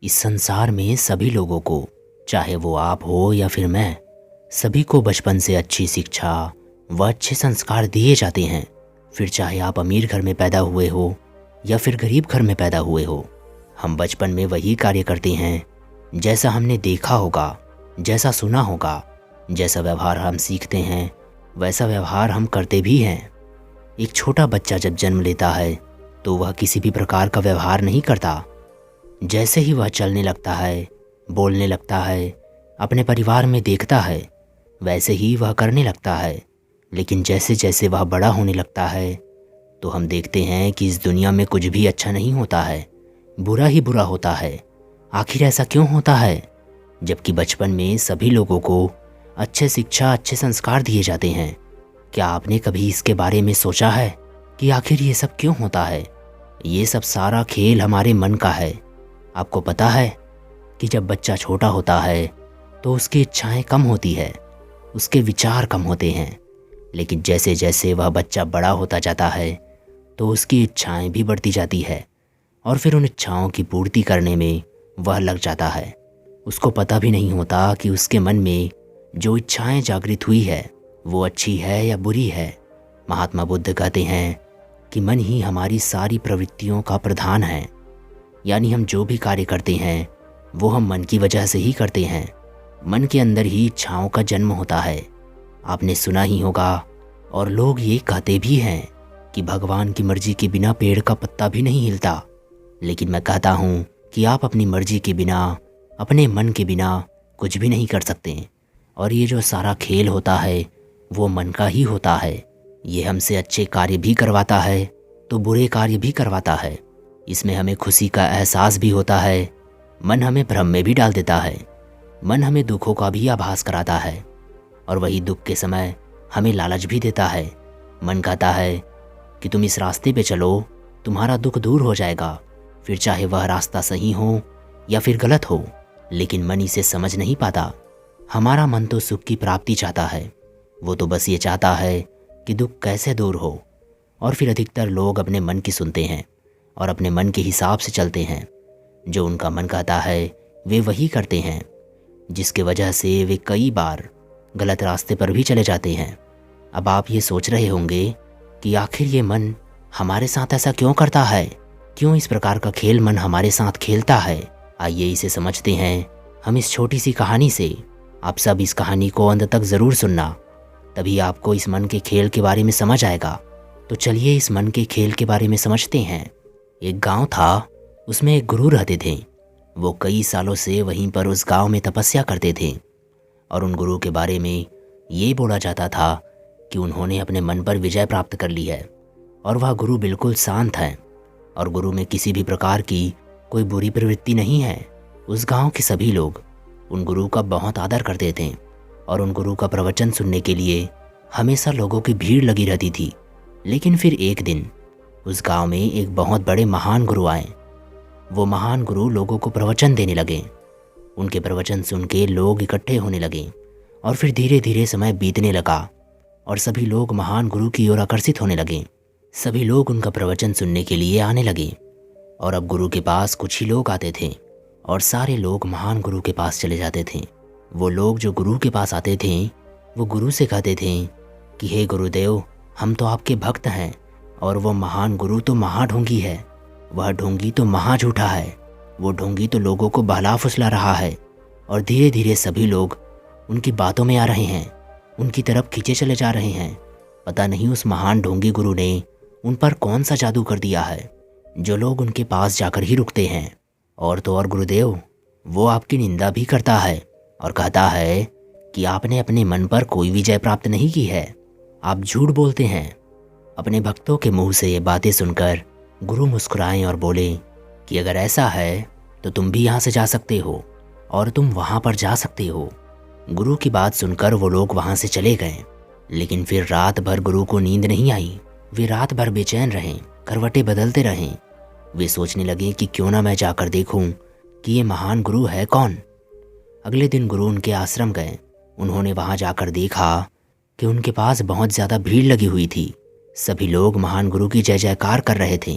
इस संसार में सभी लोगों को, चाहे वो आप हो या फिर मैं, सभी को बचपन से अच्छी शिक्षा व अच्छे संस्कार दिए जाते हैं। फिर चाहे आप अमीर घर में पैदा हुए हो या फिर गरीब घर में पैदा हुए हो, हम बचपन में वही कार्य करते हैं जैसा हमने देखा होगा, जैसा सुना होगा। जैसा व्यवहार हम सीखते हैं वैसा व्यवहार हम करते भी हैं। एक छोटा बच्चा जब जन्म लेता है तो वह किसी भी प्रकार का व्यवहार नहीं करता। जैसे ही वह चलने लगता है, बोलने लगता है, अपने परिवार में देखता है, वैसे ही वह करने लगता है। लेकिन जैसे जैसे वह बड़ा होने लगता है तो हम देखते हैं कि इस दुनिया में कुछ भी अच्छा नहीं होता है, बुरा ही बुरा होता है। आखिर ऐसा क्यों होता है? जबकि बचपन में सभी लोगों को अच्छे शिक्षा, अच्छे संस्कार दिए जाते हैं। क्या आपने कभी इसके बारे में सोचा है कि आखिर ये सब क्यों होता है? ये सब सारा खेल हमारे मन का है। आपको पता है कि जब बच्चा छोटा होता है तो उसकी इच्छाएं कम होती है, उसके विचार कम होते हैं। लेकिन जैसे जैसे वह बच्चा बड़ा होता जाता है तो उसकी इच्छाएं भी बढ़ती जाती है और फिर उन इच्छाओं की पूर्ति करने में वह लग जाता है। उसको पता भी नहीं होता कि उसके मन में जो इच्छाएं जागृत हुई है वो अच्छी है या बुरी है। महात्मा बुद्ध कहते हैं कि मन ही हमारी सारी प्रवृत्तियों का प्रधान है। यानी हम जो भी कार्य करते हैं वो हम मन की वजह से ही करते हैं। मन के अंदर ही इच्छाओं का जन्म होता है। आपने सुना ही होगा और लोग ये कहते भी हैं कि भगवान की मर्जी के बिना पेड़ का पत्ता भी नहीं हिलता। लेकिन मैं कहता हूँ कि आप अपनी मर्जी के बिना, अपने मन के बिना कुछ भी नहीं कर सकते। और ये जो सारा खेल होता है वो मन का ही होता है। ये हमसे अच्छे कार्य भी करवाता है तो बुरे कार्य भी करवाता है। इसमें हमें खुशी का एहसास भी होता है, मन हमें भ्रम में भी डाल देता है। मन हमें दुखों का भी आभास कराता है और वही दुख के समय हमें लालच भी देता है। मन कहता है कि तुम इस रास्ते पे चलो, तुम्हारा दुख दूर हो जाएगा। फिर चाहे वह रास्ता सही हो या फिर गलत हो, लेकिन मन इसे समझ नहीं पाता। हमारा मन तो सुख की प्राप्ति चाहता है, वो तो बस ये चाहता है कि दुख कैसे दूर हो। और फिर अधिकतर लोग अपने मन की सुनते हैं और अपने मन के हिसाब से चलते हैं। जो उनका मन कहता है वे वही करते हैं, जिसके वजह से वे कई बार गलत रास्ते पर भी चले जाते हैं। अब आप ये सोच रहे होंगे कि आखिर ये मन हमारे साथ ऐसा क्यों करता है, क्यों इस प्रकार का खेल मन हमारे साथ खेलता है। आइए इसे समझते हैं हम इस छोटी सी कहानी से। आप सब इस कहानी को अंत तक ज़रूर सुनना, तभी आपको इस मन के खेल के बारे में समझ आएगा। तो चलिए इस मन के खेल के बारे में समझते हैं। एक गांव था, उसमें एक गुरु रहते थे। वो कई सालों से वहीं पर उस गांव में तपस्या करते थे और उन गुरु के बारे में ये बोला जाता था कि उन्होंने अपने मन पर विजय प्राप्त कर ली है और वह गुरु बिल्कुल शांत हैं और गुरु में किसी भी प्रकार की कोई बुरी प्रवृत्ति नहीं है। उस गांव के सभी लोग उन गुरु का बहुत आदर करते थे और उन गुरु का प्रवचन सुनने के लिए हमेशा लोगों की भीड़ लगी रहती थी। लेकिन फिर एक दिन उस गांव में एक बहुत बड़े महान गुरु आए। वो महान गुरु लोगों को प्रवचन देने लगे। उनके प्रवचन सुन के लोग इकट्ठे होने लगे और फिर धीरे धीरे समय बीतने लगा और सभी लोग महान गुरु की ओर आकर्षित होने लगे। सभी लोग उनका प्रवचन सुनने के लिए आने लगे और अब गुरु के पास कुछ ही लोग आते थे और सारे लोग महान गुरु के पास चले जाते थे। वो लोग जो गुरु के पास आते थे वो गुरु से कहते थे कि हे गुरुदेव, हम तो आपके भक्त हैं और वो महान गुरु तो महाढोंगी है। वह ढोंगी तो महा झूठा है। वो ढोंगी तो लोगों को बहला फुसला रहा है और धीरे धीरे सभी लोग उनकी बातों में आ रहे हैं, उनकी तरफ खींचे चले जा रहे हैं। पता नहीं उस महान ढोंगी गुरु ने उन पर कौन सा जादू कर दिया है जो लोग उनके पास जाकर ही रुकते हैं। और तो और गुरुदेव, वो आपकी निंदा भी करता है और कहता है कि आपने अपने मन पर कोई विजय प्राप्त नहीं की है, आप झूठ बोलते हैं। अपने भक्तों के मुंह से ये बातें सुनकर गुरु मुस्कुराए और बोले कि अगर ऐसा है तो तुम भी यहाँ से जा सकते हो और तुम वहाँ पर जा सकते हो। गुरु की बात सुनकर वो लोग वहाँ से चले गए। लेकिन फिर रात भर गुरु को नींद नहीं आई। वे रात भर बेचैन रहे, करवटें बदलते रहे। वे सोचने लगे कि क्यों ना मैं जाकर देखूं कि ये महान गुरु है कौन। अगले दिन गुरु उनके आश्रम गए। उन्होंने वहां जाकर देखा कि उनके पास बहुत ज़्यादा भीड़ लगी हुई थी। सभी लोग महान गुरु की जय जयकार कर रहे थे।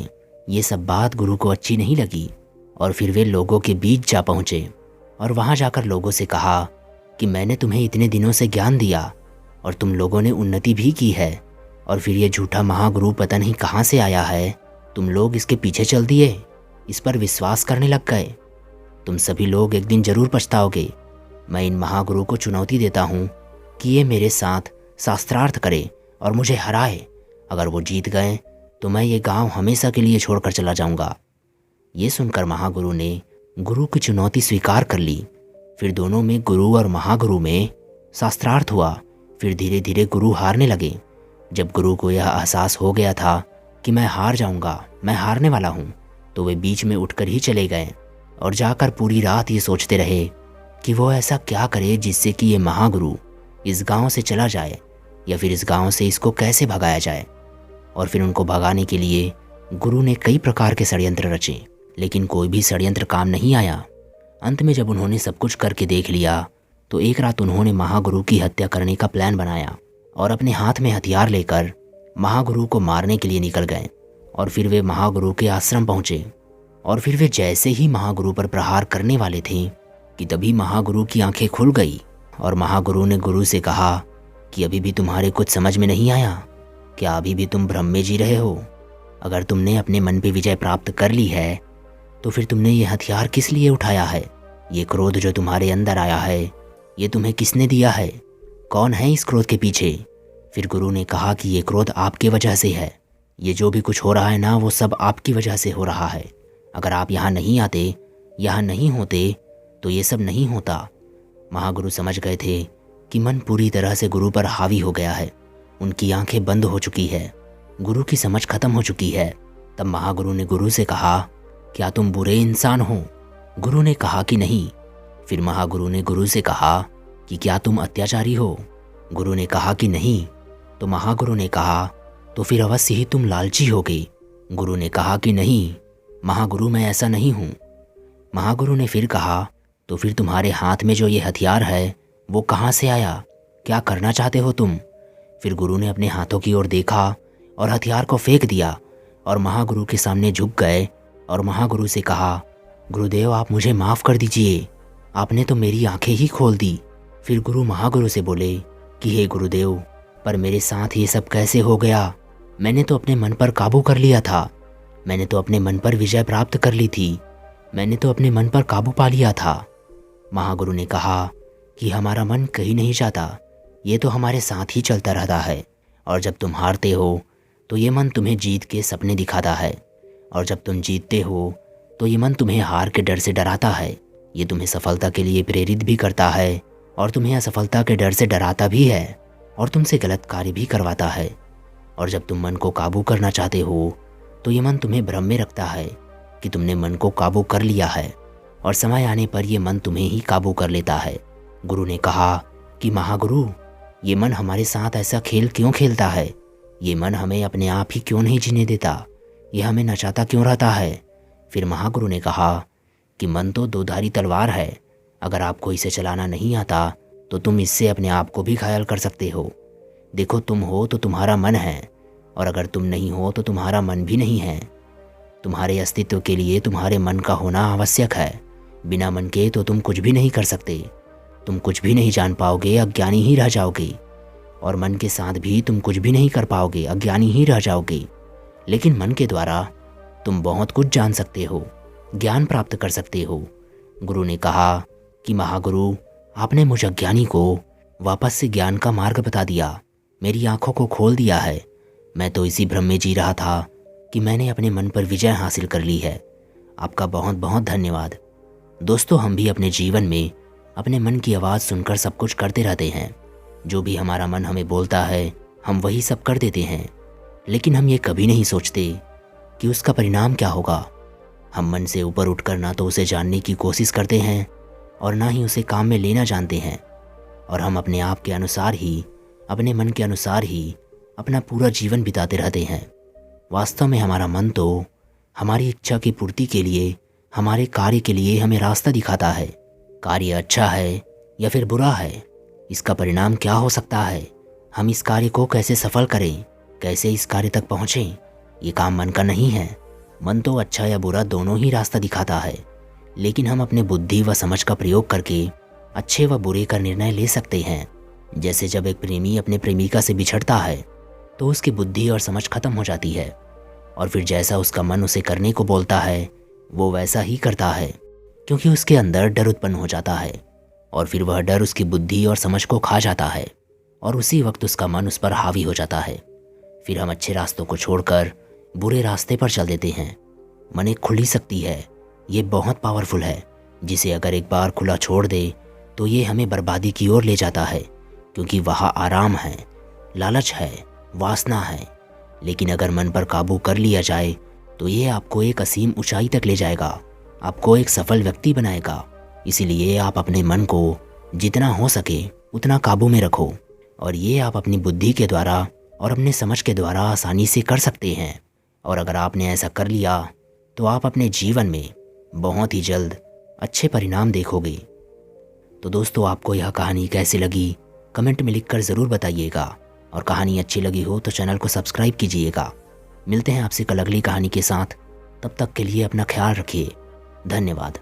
ये सब बात गुरु को अच्छी नहीं लगी और फिर वे लोगों के बीच जा पहुँचे और वहाँ जाकर लोगों से कहा कि मैंने तुम्हें इतने दिनों से ज्ञान दिया और तुम लोगों ने उन्नति भी की है, और फिर ये झूठा महागुरु पता नहीं कहाँ से आया है, तुम लोग इसके पीछे चल दिए, इस पर विश्वास करने लग गए। तुम सभी लोग एक दिन जरूर पछताओगे। मैं इन महागुरु को चुनौती देता हूँ कि ये मेरे साथ शास्त्रार्थ करे और मुझे हराए। अगर वो जीत गए तो मैं ये गांव हमेशा के लिए छोड़कर चला जाऊंगा। ये सुनकर महागुरु ने गुरु की चुनौती स्वीकार कर ली। फिर दोनों में, गुरु और महागुरु में, शास्त्रार्थ हुआ। फिर धीरे धीरे गुरु हारने लगे। जब गुरु को यह एहसास हो गया था कि मैं हार जाऊंगा, मैं हारने वाला हूँ, तो वे बीच में उठकर ही चले गए और जाकर पूरी रात ये सोचते रहे कि वो ऐसा क्या करे जिससे कि ये महागुरु इस गांव से चला जाए, या फिर इस गांव से इसको कैसे भगाया जाए। और फिर उनको भगाने के लिए गुरु ने कई प्रकार के षड्यंत्र रचे, लेकिन कोई भी षड्यंत्र काम नहीं आया। अंत में जब उन्होंने सब कुछ करके देख लिया तो एक रात उन्होंने महागुरु की हत्या करने का प्लान बनाया और अपने हाथ में हथियार लेकर महागुरु को मारने के लिए निकल गए। और फिर वे महागुरु के आश्रम पहुंचे और फिर वे जैसे ही महागुरु पर प्रहार करने वाले थे कि तभी महागुरु की आंखें खुल गई और महागुरु ने गुरु से कहा कि अभी भी तुम्हारे कुछ समझ में नहीं आया? क्या अभी भी तुम भ्रम में जी रहे हो? अगर तुमने अपने मन पे विजय प्राप्त कर ली है तो फिर तुमने ये हथियार किस लिए उठाया है? ये क्रोध जो तुम्हारे अंदर आया है, ये तुम्हें किसने दिया है? कौन है इस क्रोध के पीछे? फिर गुरु ने कहा कि ये क्रोध आपके वजह से है। ये जो भी कुछ हो रहा है ना, वो सब आपकी वजह से हो रहा है। अगर आप यहाँ नहीं आते, यहाँ नहीं होते, तो ये सब नहीं होता। महागुरु समझ गए थे कि मन पूरी तरह से गुरु पर हावी हो गया है। उनकी आंखें बंद हो चुकी है, गुरु की समझ खत्म हो चुकी है। तब महागुरु ने गुरु से कहा, क्या तुम बुरे इंसान हो? गुरु ने कहा कि नहीं। फिर महागुरु ने गुरु से कहा कि क्या तुम अत्याचारी हो? गुरु ने कहा कि नहीं। तो महागुरु ने कहा, तो फिर अवश्य ही तुम लालची होगे। गुरु ने कहा कि नहीं महागुरु, मैं ऐसा नहीं हूँ। महागुरु ने फिर कहा, तो फिर तुम्हारे हाथ में जो ये हथियार है वो कहाँ से आया? क्या करना चाहते हो तुम? फिर गुरु ने अपने हाथों की ओर देखा और हथियार को फेंक दिया और महागुरु के सामने झुक गए और महागुरु से कहा, गुरुदेव आप मुझे माफ़ कर दीजिए, आपने तो मेरी आंखें ही खोल दी। फिर गुरु महागुरु से बोले कि हे गुरुदेव, पर मेरे साथ ये सब कैसे हो गया? मैंने तो अपने मन पर काबू कर लिया था, मैंने तो अपने मन पर विजय प्राप्त कर ली थी, मैंने तो अपने मन पर काबू पा लिया था। महागुरु ने कहा कि हमारा मन कहीं नहीं जाता, ये तो हमारे साथ ही चलता रहता है, और जब तुम हारते हो तो ये मन तुम्हें जीत के सपने दिखाता है, और जब तुम जीतते हो तो ये मन तुम्हें हार के डर से डराता है। ये तुम्हें सफलता के लिए प्रेरित भी करता है और तुम्हें असफलता के डर से डराता भी है और तुमसे गलत कार्य भी करवाता है। और जब तुम मन को काबू करना चाहते हो तो ये मन तुम्हें भ्रम में रखता है कि तुमने मन को काबू कर लिया है, और समय आने पर ये मन तुम्हें ही काबू कर लेता है। गुरु ने कहा कि महागुरु, ये मन हमारे साथ ऐसा खेल क्यों खेलता है? ये मन हमें अपने आप ही क्यों नहीं जीने देता? ये हमें नचाता क्यों रहता है? फिर महागुरु ने कहा कि मन तो दोधारी तलवार है, अगर आपको इसे चलाना नहीं आता तो तुम इससे अपने आप को भी घायल कर सकते हो। देखो, तुम हो तो तुम्हारा मन है, और अगर तुम नहीं हो तो तुम्हारा मन भी नहीं है। तुम्हारे अस्तित्व के लिए तुम्हारे मन का होना आवश्यक है। बिना मन के तो तुम कुछ भी नहीं कर सकते, तुम कुछ भी नहीं जान पाओगे, अज्ञानी ही रह जाओगे। और मन के साथ भी तुम कुछ भी नहीं कर पाओगे, अज्ञानी ही रह जाओगे। लेकिन मन के द्वारा तुम बहुत कुछ जान सकते हो, ज्ञान प्राप्त कर सकते हो। गुरु ने कहा कि महागुरु, आपने मुझ अज्ञानी को वापस से ज्ञान का मार्ग बता दिया, मेरी आंखों को खोल दिया है। मैं तो इसी भ्रम में जी रहा था कि मैंने अपने मन पर विजय हासिल कर ली है। आपका बहुत बहुत धन्यवाद। दोस्तों, हम भी अपने जीवन में अपने मन की आवाज़ सुनकर सब कुछ करते रहते हैं। जो भी हमारा मन हमें बोलता है हम वही सब कर देते हैं, लेकिन हम ये कभी नहीं सोचते कि उसका परिणाम क्या होगा। हम मन से ऊपर उठकर ना तो उसे जानने की कोशिश करते हैं और ना ही उसे काम में लेना जानते हैं, और हम अपने आप के अनुसार ही, अपने मन के अनुसार ही अपना पूरा जीवन बिताते रहते हैं। वास्तव में हमारा मन तो हमारी इच्छा की पूर्ति के लिए, हमारे कार्य के लिए हमें रास्ता दिखाता है। कार्य अच्छा है या फिर बुरा है, इसका परिणाम क्या हो सकता है, हम इस कार्य को कैसे सफल करें, कैसे इस कार्य तक पहुँचें, ये काम मन का नहीं है। मन तो अच्छा या बुरा दोनों ही रास्ता दिखाता है, लेकिन हम अपने बुद्धि व समझ का प्रयोग करके अच्छे व बुरे का निर्णय ले सकते हैं। जैसे जब एक प्रेमी अपने प्रेमिका से बिछड़ता है तो उसकी बुद्धि और समझ खत्म हो जाती है, और फिर जैसा उसका मन उसे करने को बोलता है वो वैसा ही करता है, क्योंकि उसके अंदर डर उत्पन्न हो जाता है, और फिर वह डर उसकी बुद्धि और समझ को खा जाता है, और उसी वक्त उसका मन उस पर हावी हो जाता है। फिर हम अच्छे रास्तों को छोड़कर बुरे रास्ते पर चल देते हैं। मन एक खुली शक्ति है, ये बहुत पावरफुल है, जिसे अगर एक बार खुला छोड़ दे तो ये हमें बर्बादी की ओर ले जाता है, क्योंकि वहाँ आराम है, लालच है, वासना है। लेकिन अगर मन पर काबू कर लिया जाए तो ये आपको एक असीम ऊंचाई तक ले जाएगा, आपको एक सफल व्यक्ति बनाएगा। इसीलिए आप अपने मन को जितना हो सके उतना काबू में रखो, और ये आप अपनी बुद्धि के द्वारा और अपने समझ के द्वारा आसानी से कर सकते हैं। और अगर आपने ऐसा कर लिया तो आप अपने जीवन में बहुत ही जल्द अच्छे परिणाम देखोगे। तो दोस्तों, आपको यह कहानी कैसी लगी कमेंट में लिखकर ज़रूर बताइएगा, और कहानी अच्छी लगी हो तो चैनल को सब्सक्राइब कीजिएगा। मिलते हैं आपसे कल अगली कहानी के साथ, तब तक के लिए अपना ख्याल रखिए। धन्यवाद।